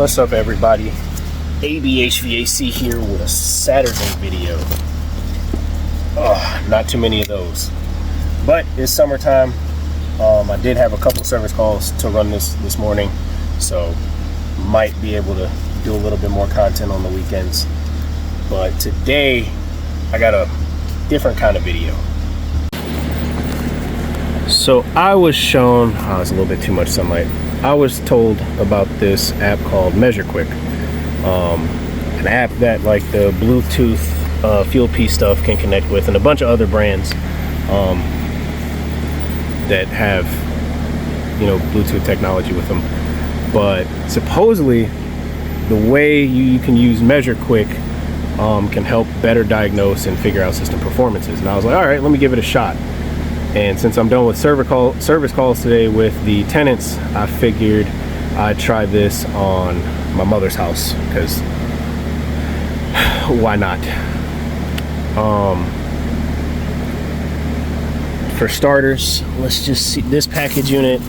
What's up, everybody? HVAC here with a Saturday video. Not too many of those, but it's summertime. I did have a couple service calls to run this morning, so might be able to do a little bit more content on the weekends. But today I got a different kind of video. So I was shown, it's a little bit too much sunlight. I was told about this app called MeasureQuick, an app that like the Bluetooth fuel piece stuff can connect with, and a bunch of other brands that have, you know, Bluetooth technology with them. But supposedly the way you can use MeasureQuick can help better diagnose and figure out system performances. And I was like, all right, let me give it a shot. And since I'm done with service calls today with the tenants, I figured I'd try this on my mother's house, because why not? For starters, let's just see. This package unit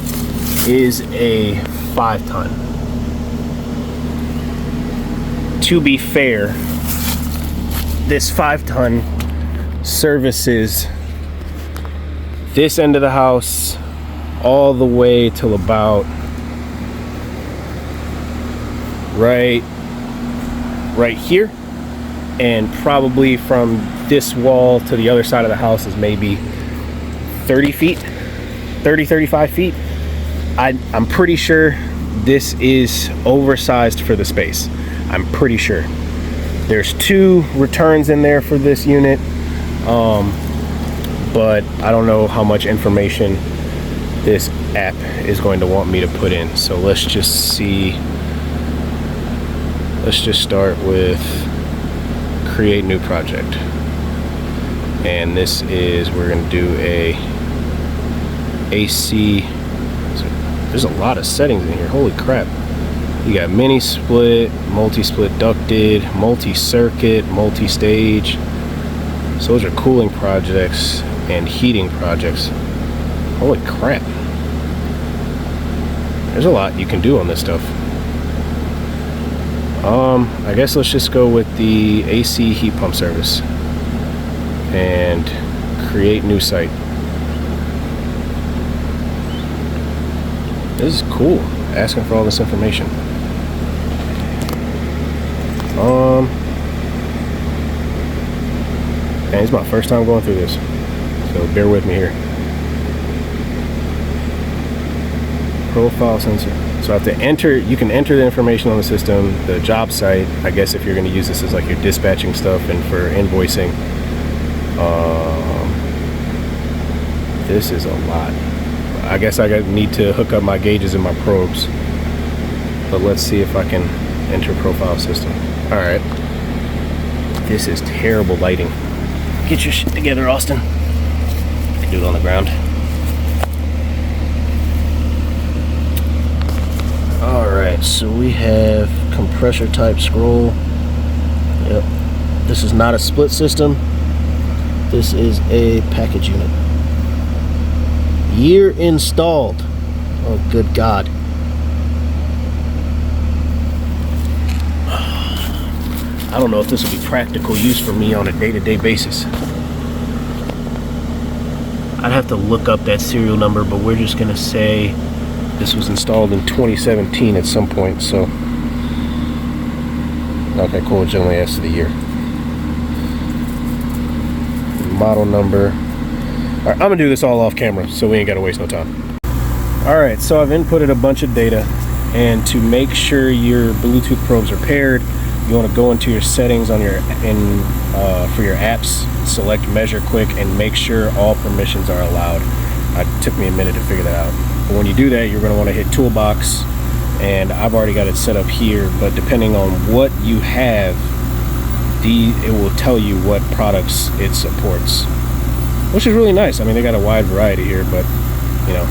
is a 5-ton. To be fair, this 5-ton services this end of the house all the way till about right here, and probably from this wall to the other side of the house is maybe 35 feet. I'm pretty sure this is oversized for the space. I'm pretty sure there's 2 returns in there for this unit, but I don't know how much information this app is going to want me to put in. So let's just see. Let's just start with create new project. And this is, we're going to do a AC. There's a lot of settings in here. Holy crap. You got mini split, multi-split ducted, multi-circuit, multi-stage. So those are cooling projects and heating projects. Holy crap. There's a lot you can do on this stuff. I guess let's just go with the AC heat pump service and create new site. This is cool, asking for all this information. And it's my first time going through this, so bear with me here. Profile sensor. So I have to enter, you can enter the information on the system, the job site, I guess if you're going to use this as like your dispatching stuff and for invoicing. This is a lot. I guess I need to hook up my gauges and my probes. But let's see if I can enter profile system. Alright. This is terrible lighting. Get your shit together, Austin. You can do it on the ground. Alright, so we have compressor type scroll. Yep. This is not a split system. This is a package unit. Year installed. Oh, good God. I don't know if this will be practical use for me on a day-to-day basis. I'd have to look up that serial number, but we're just gonna say this was installed in 2017 at some point, so. Okay, cool, it generally adds to the year. Model number. All right, I'm gonna do this all off camera, so we ain't gotta waste no time. All right, so I've inputted a bunch of data, and to make sure your Bluetooth probes are paired, you want to go into your settings on your for your apps, select MeasureQuick, and make sure all permissions are allowed. It took me a minute to figure that out. But when you do that, you're going to want to hit Toolbox, and I've already got it set up here. But depending on what you have, it will tell you what products it supports, which is really nice. I mean, they got a wide variety here, but you know,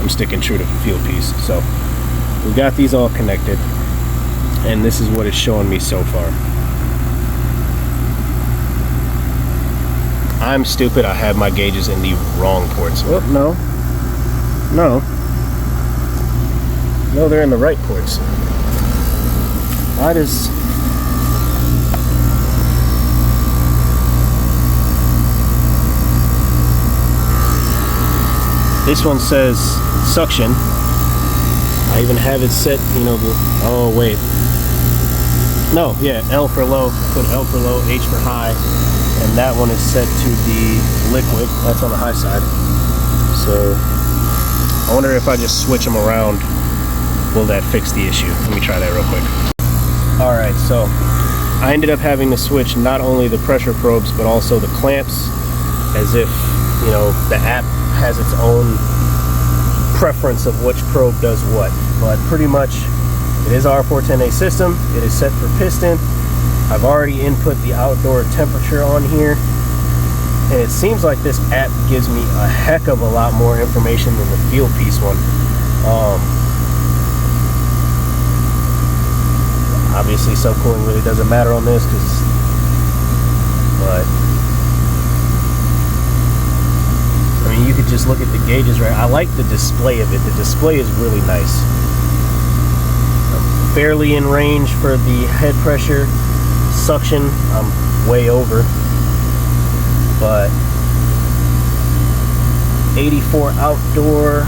I'm sticking true to field piece. So we've got these all connected. And this is what it's showing me so far. I'm stupid, I have my gauges in the wrong ports. Oh, no, they're in the right ports. Why does... This one says suction. I even have it set, you know, oh wait. No, yeah, L for low. Put L for low, H for high. And that one is set to the liquid. That's on the high side. So I wonder if I just switch them around, will that fix the issue? Let me try that real quick. All right, so I ended up having to switch not only the pressure probes, but also the clamps, as if, you know, the app has its own preference of which probe does what. But pretty much it is R410A system. It is set for piston. I've already input the outdoor temperature on here, and it seems like this app gives me a heck of a lot more information than the field piece one. Obviously subcooling really doesn't matter on this, but I mean, you could just look at the gauges, right? I like the display of it. The display is really nice. I'm fairly in range for the head pressure. Suction, I'm way over. But 84 outdoor.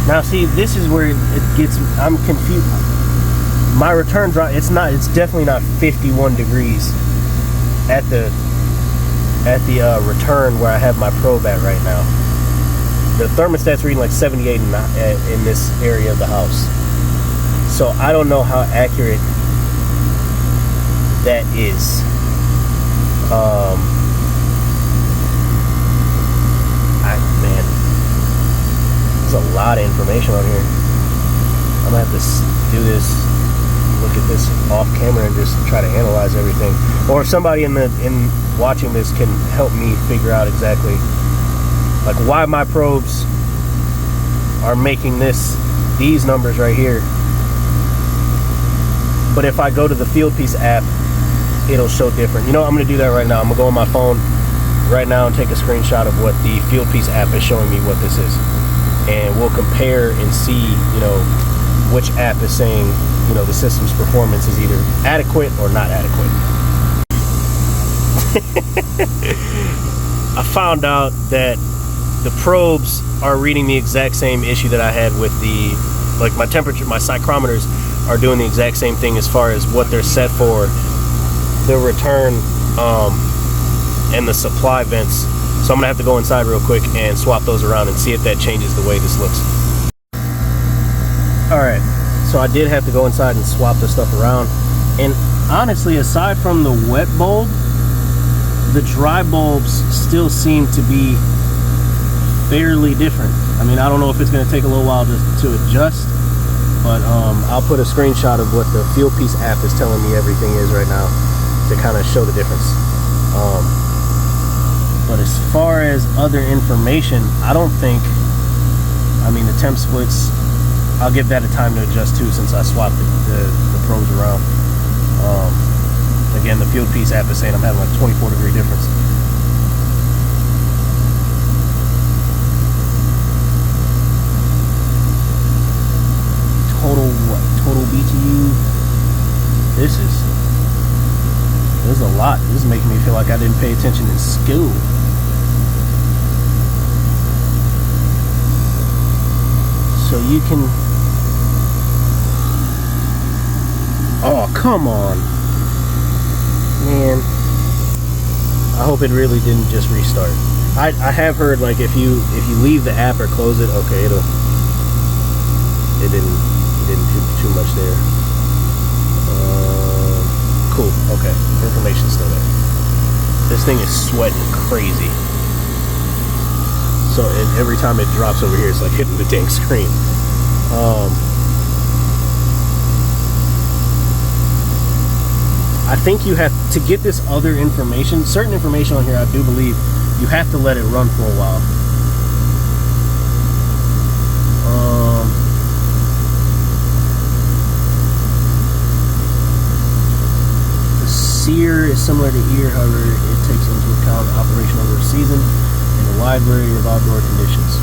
Now see, this is where it gets, I'm confused. My return drop, it's definitely not 51 degrees at the return where I have my probe at right now. The thermostat's reading like 78 in this area of the house. So I don't know how accurate that is. Man, there's a lot of information on here. I'm gonna have to do this, look at this off camera and just try to analyze everything. Or if somebody in watching this can help me figure out exactly like why my probes are making these numbers right here. But if I go to the field piece app, it'll show different. You know, I'm gonna do that right now. I'm gonna go on my phone right now and take a screenshot of what the field piece app is showing me what this is. And we'll compare and see, you know, which app is saying, you know, the system's performance is either adequate or not adequate. I found out that the probes are reading the exact same issue that I had with like my temperature, my psychrometers are doing the exact same thing as far as what they're set for the return and the supply vents. So I'm gonna have to go inside real quick and swap those around and see if that changes the way this looks. All right, so I did have to go inside and swap the stuff around. And honestly, aside from the wet bulb, the dry bulbs still seem to be fairly different. I mean, I don't know if it's gonna take a little while to adjust, but I'll put a screenshot of what the field piece app is telling me everything is right now to kind of show the difference. But as far as other information, I don't think, I mean, the temp splits, I'll give that a time to adjust too, since I swapped the probes around. Again, the field piece app is saying I'm having like 24-degree difference. Total what? Total BTU? This is a lot. This is making me feel like I didn't pay attention in school. So you can... Oh, come on. Man. I hope it really didn't just restart. I have heard, like, if you leave the app or close it, okay, it didn't do too much there. Cool, okay, information's still there. This thing is sweating crazy. So every time it drops over here, it's like hitting the dang screen. I think you have to get this other information, certain information on here, I do believe you have to let it run for a while. The sear is similar to ear, however, it takes into account operation over a season and a wide variety of outdoor conditions.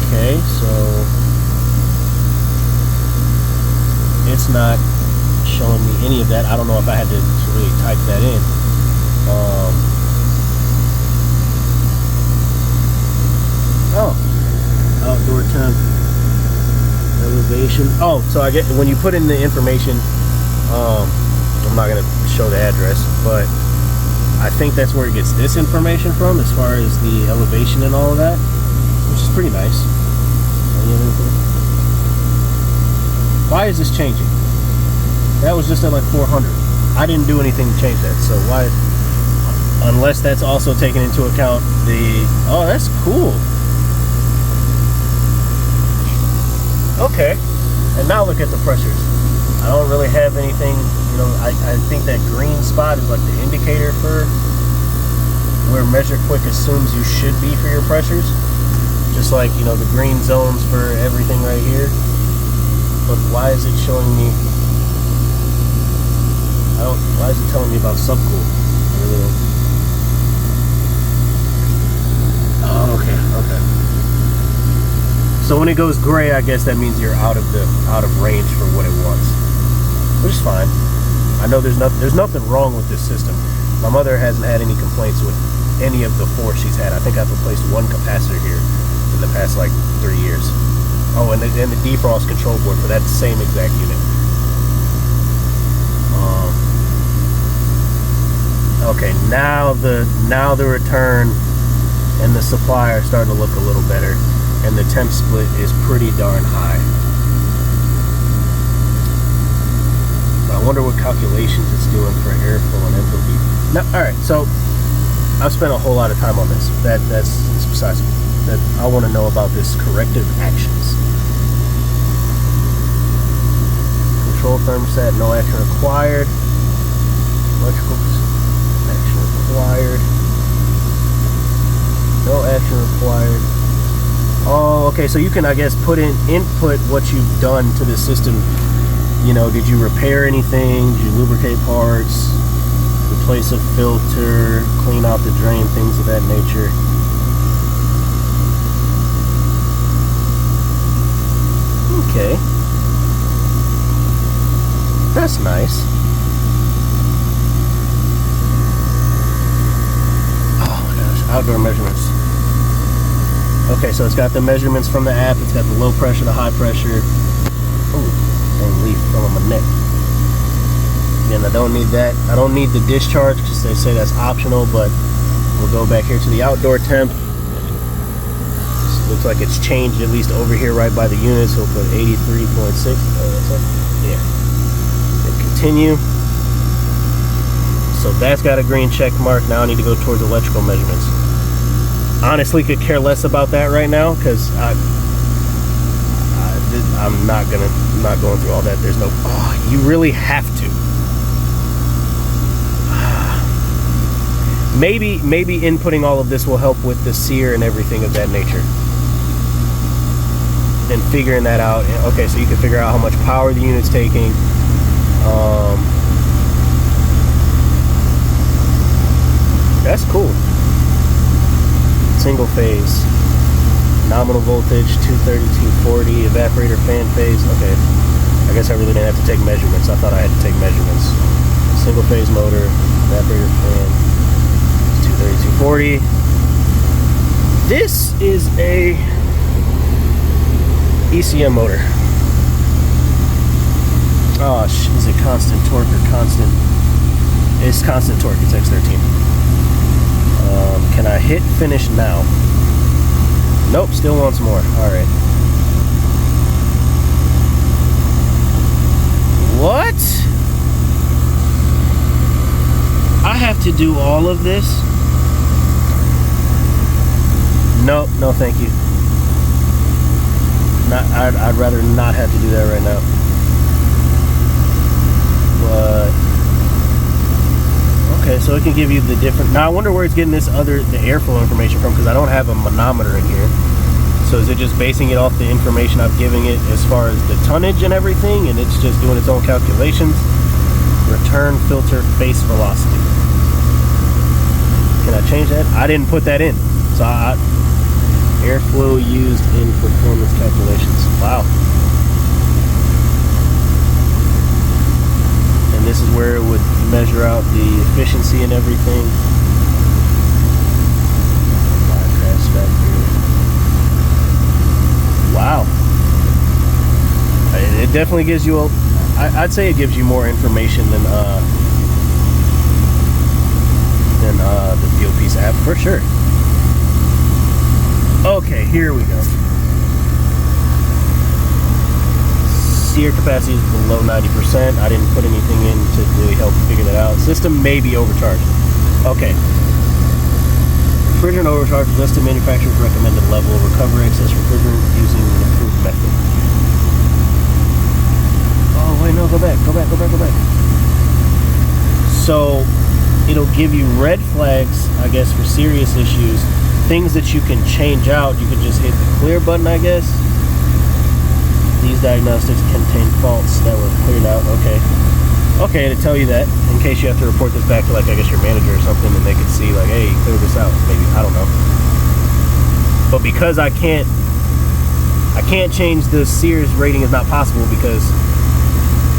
Okay, so it's not showing me any of that. I don't know if I had to really type that in. Outdoor temp, elevation. Oh, so I get when you put in the information. I'm not gonna show the address, but I think that's where it gets this information from, as far as the elevation and all of that, which is pretty nice. Why is this changing? That was just at like 400. I didn't do anything to change that, so why? Unless that's also taking into account the. Oh, that's cool. Okay, and now look at the pressures. I don't really have anything, you know, I think that green spot is like the indicator for where MeasureQuick assumes you should be for your pressures. Just like, you know, the green zones for everything right here. But why is it showing me, why is it telling me about subcool? I really don't. Oh, okay. So when it goes gray, I guess that means you're out of range for what it wants, which is fine. I know there's nothing wrong with this system. My mother hasn't had any complaints with any of the 4 she's had. I think I've replaced 1 capacitor here in the past like 3 years. Oh, and the defrost control board for that same exact unit. Okay, now the return and the supply are starting to look a little better. And the temp split is pretty darn high. But I wonder what calculations it's doing for airflow and enthalpy. Now, all right, so I've spent a whole lot of time on this. That's precisely that I want to know about this corrective actions. Control thermostat, no action required. Electrical action required. No action required. Oh, okay, so you can, I guess, input what you've done to the system. You know, did you repair anything? Did you lubricate parts? Replace a filter? Clean out the drain? Things of that nature. Okay. That's nice. Oh my gosh, outdoor measurements. Okay, so it's got the measurements from the app. It's got the low pressure, the high pressure. Ooh, dang leaf fell on my neck. Again, I don't need that. I don't need the discharge because they say that's optional, but we'll go back here to the outdoor temp. Looks like it's changed at least over here right by the unit, so we'll put 83.6. Yeah. Then continue. So that's got a green check mark. Now I need to go towards electrical measurements. Honestly, could care less about that right now because I'm not going through all that. There's no. Oh, you really have to. Maybe inputting all of this will help with the sear and everything of that nature. And figuring that out. Okay, so you can figure out how much power the unit's taking. That's cool. Single phase, nominal voltage 230, 240, evaporator fan phase. Okay, I guess I really didn't have to take measurements. I thought I had to take measurements. Single phase motor, evaporator fan, 230, 240. This is a ECM motor. Oh, is it constant torque or constant? It's constant torque. It's X13. Can I hit finish now? Nope, still wants more. Alright. What? I have to do all of this? Nope, no thank you. I'd rather not have to do that right now. But okay, so it can give you the different. Now I wonder where it's getting the airflow information from, because I don't have a manometer in here. So is it just basing it off the information I've given it as far as the tonnage and everything, and it's just doing its own calculations? Return filter face velocity. Can I change that? I didn't put that in. So airflow used in performance calculations. Wow. efficiency and everything. Bypass factor. Wow. It definitely gives you I'd say it gives you more information than the Field Piece app for sure. Okay, here we go. Sear capacity is below 90%. I didn't put anything in to really help figure that out. System may be overcharged. Okay. Refrigerant overcharge is less than manufacturer's recommended level. Recover excess refrigerant using an improved method. Oh, wait, no, go back. So, it'll give you red flags, I guess, for serious issues. Things that you can change out. You can just hit the clear button, I guess. These diagnostics contain faults that were cleared out. Okay, to tell you that, in case you have to report this back to, like, I guess your manager or something, and they can see, like, hey, clear this out. Maybe, I don't know. But because I can't change the Sears rating is not possible because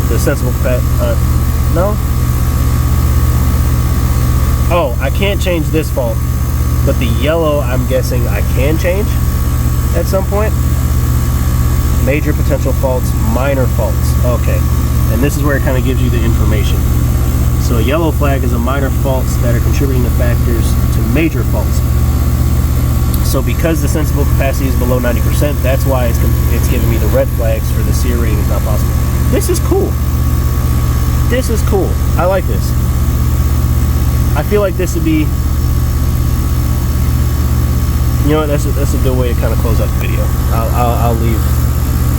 the sensible no. Oh, I can't change this fault, but the yellow, I'm guessing I can change at some point. Major potential faults, minor faults. Okay, and this is where it kind of gives you the information. So a yellow flag is a minor faults that are contributing to factors to major faults. So because the sensible capacity is below 90%, that's why it's giving me the red flags for the SEER rating is not possible. This is cool. This is cool. I like this. I feel like this would be, you know what, that's a good way to kind of close out the video. I'll leave.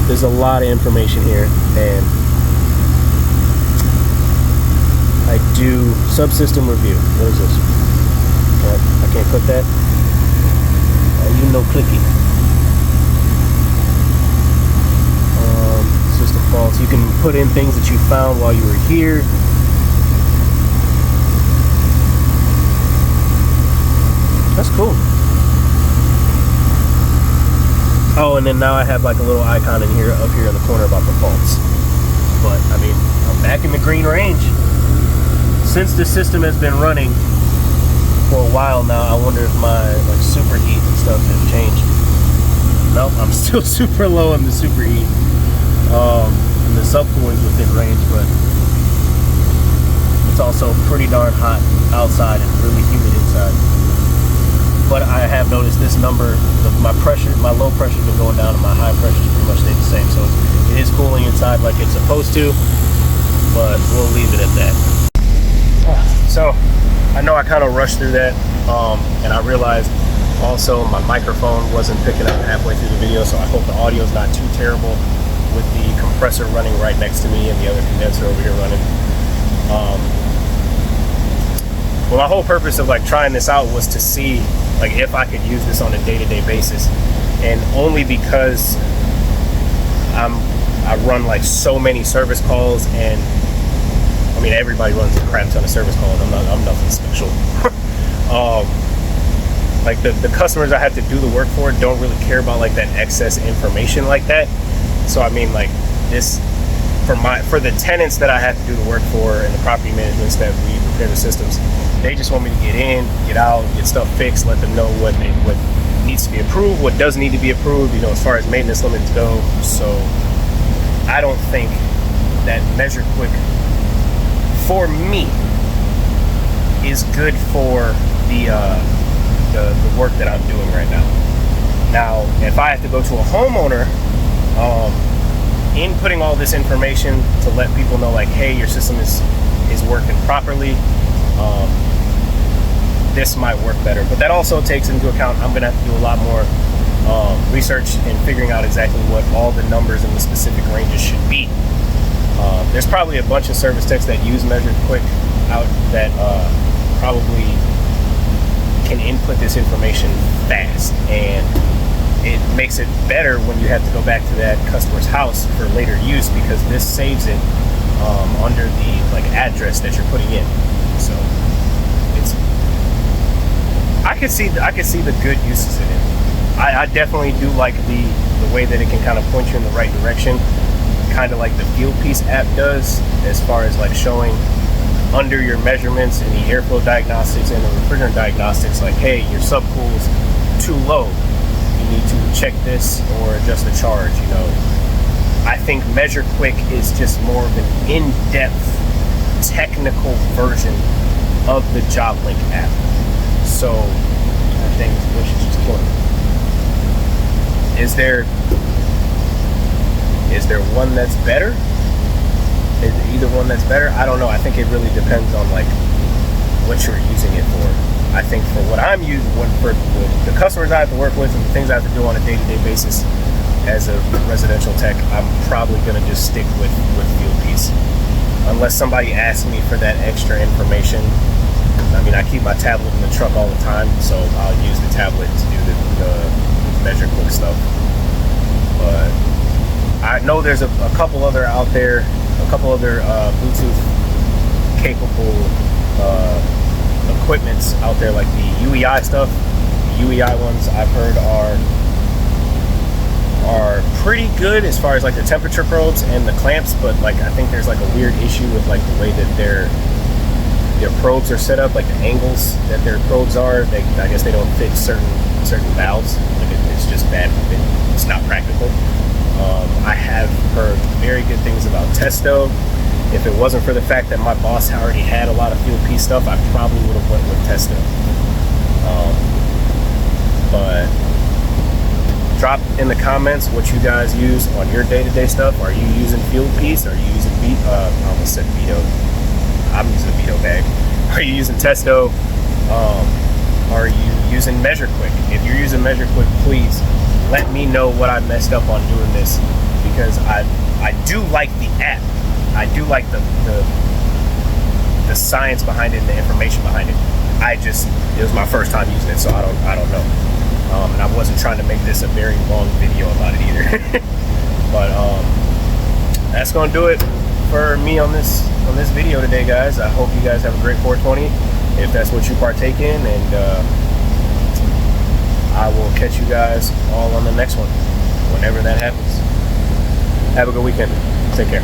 There's a lot of information here, and I do subsystem review. What is this? I can't click that. You know, clicky. System faults. You can put in things that you found while you were here. That's cool. Oh, and then now I have like a little icon in here, up here in the corner about the faults. But I mean, I'm back in the green range. Since the system has been running for a while now, I wonder if my like superheat and stuff has changed. Nope, I'm still super low on the superheat. And the subcooling's within range, but it's also pretty darn hot outside and really humid inside. But I have noticed this number, my low pressure's been going down and my high pressure's pretty much stayed the same. So it is cooling inside like it's supposed to, but we'll leave it at that. So I know I kind of rushed through that, and I realized also my microphone wasn't picking up halfway through the video, so I hope the audio's not too terrible with the compressor running right next to me and the other condenser over here running. Well, my whole purpose of like trying this out was to see like if I could use this on a day-to-day basis, and only because I run like so many service calls, and I mean everybody runs a crap ton of service calls. I'm nothing special. Like the customers I have to do the work for don't really care about like that excess information like that. So I mean, like this for the tenants that I have to do the work for and the property managements that we repair the systems, they just want me to get in, get out, get stuff fixed, let them know what needs to be approved, what does need to be approved, you know, as far as maintenance limits go. So I don't think that MeasureQuick for me is good for the work that I'm doing right now. Now, if I have to go to a homeowner, inputting all this information to let people know like, hey, your system is working properly, this might work better. But that also takes into account I'm gonna have to do a lot more research in figuring out exactly what all the numbers in the specific ranges should be. There's probably a bunch of service techs that use MeasureQuick out that probably can input this information fast, and it makes it better when you have to go back to that customer's house for later use, because this saves it under the like address that you're putting in. So it's I could see the good uses in it. I definitely do like the way that it can kind of point you in the right direction, kind of like the Field Piece app does, as far as like showing under your measurements in the airflow diagnostics and the refrigerant diagnostics, like, hey, your subcool's too low, you need to check this or adjust the charge. You know, I think MeasureQuick is just more of an in-depth technical version of the JobLink app. So I think Bush is just killing it. Is there one that's better? Is there either one that's better? I don't know. I think it really depends on like what you're using it for. I think for what I'm using, for the customers I have to work with and the things I have to do on a day-to-day basis as a residential tech, I'm probably going to just stick with field piece. Unless somebody asks me for that extra information. I mean, I keep my tablet in the truck all the time, so I'll use the tablet to do the MeasureQuick stuff. But I know there's a couple other out there, a couple other Bluetooth capable equipments out there, like the UEI stuff. The UEI ones I've heard are pretty good as far as like the temperature probes and the clamps, but like I think there's like a weird issue with like the way that their probes are set up, like the angles that their probes are. I guess they don't fit certain valves. Like it's just bad. It's not practical. I have heard very good things about Testo. If it wasn't for the fact that my boss already had a lot of field piece stuff, I probably would have went with Testo. But drop in the comments what you guys use on your day-to-day stuff. Are you using field piece? Are you using I almost said Vito. I'm using a Vito bag. Are you using Testo? Are you using MeasureQuick? If you're using MeasureQuick, please let me know what I messed up on doing this, because I do like the app. I do like the science behind it and the information behind it. It was my first time using it, so I don't know. And I wasn't trying to make this a very long video about it either. But that's gonna do it for me on this video today, guys. I hope you guys have a great 420 if that's what you partake in, and I will catch you guys all on the next one whenever that happens. Have a good weekend. Take care.